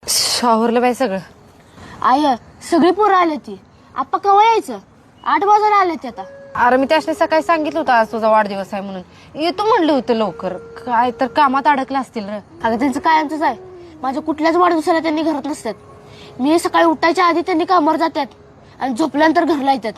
शॉवरला बाई सगळं. आय सगळी पोरं आले ती. आप्पा केव्हा यायचं? 8 वाजायला आले ते आता. अरे मी त्याने सकाळी सांगितलं होतं आज तुझा वाढदिवस आहे म्हणून. येतो म्हणलं होतं लवकर. काय तर कामात अडकलं असतील र. अगं त्यांचं कायमचंच आहे. माझ्या कुठल्याच वाढदिवसाला त्यांनी घरात नसतात. मी सकाळी उठायच्या आधी त्यांनी कामावर जातात आणि झोपल्यानंतर घरला येतात.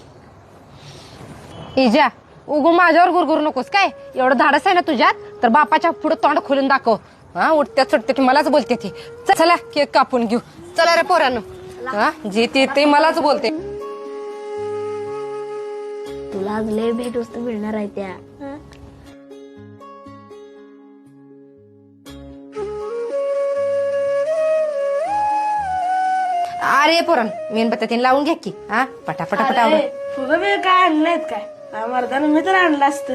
इजा उगू माझ्यावर गुरगुरू नकोस काय. एवढं धाडस आहे ना तुझ्यात तर बापाच्या पुढे तोंड खोलून दाखव. हा उठत्या चुटते की मलाच बोलते ती. चला केक कापून घेऊ. चला रे पोरांनो. हा जे ते मलाच बोलते. तुला आज लय भेट वस्तू मिळणार आहे त्या. अरे पोरान मेणबत्त्या लावून घ्या की. हा पटापटा फुलं बी काय आणलंय काय मर्दानं मी तर आणलं असतं.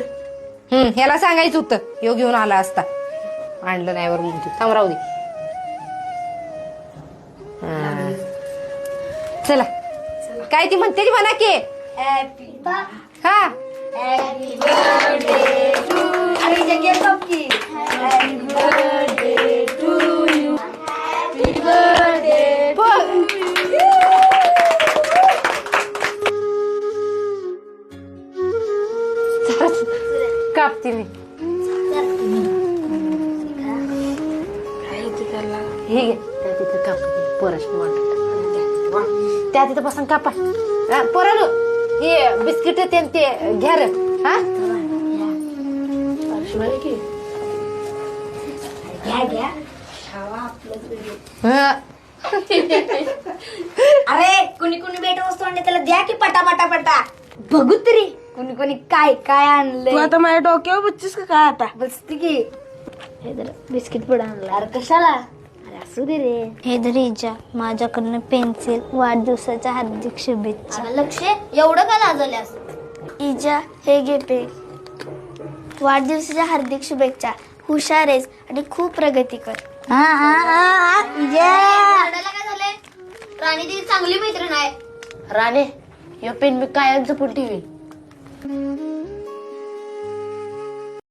ह्याला सांगायचं होतं. यो घेऊन आला असता. आणलं नाही वरून थांब राहू दे. चला काय ती म्हणते ती म्हणा की हा कापते मी. हे घे त्या तिथं काप पोराशी वाटत त्या तिथं बसून कापा. पोरानो हे बिस्किट ते घ्या रे. हा अरे कुणी कुणी भेट वस्तू आणले त्याला द्या की पटा. बघू तरी कुणी कुणी काय काय आणलंय. तू आता माझ्या डोक्यावर बच्चीस का काय आता? बसते की हे जर बिस्किट पुडा आणला. अरे कशाला? अरे असू दे रे. हे धरीजा माझ्याकडनं पेन्सिल. वाढदिवसाच्या हार्दिक शुभेच्छा. लक्ष एवढं का लाजवल्यास? इजा हे घे पेन. वाढदिवसाच्या हार्दिक शुभेच्छा. हुशार आहेस आणि खूप प्रगती कर. काय झालंय? राणी ती चांगली मैत्रीण आहे. राणे यो पेन मी कायम जपून ठेवीन.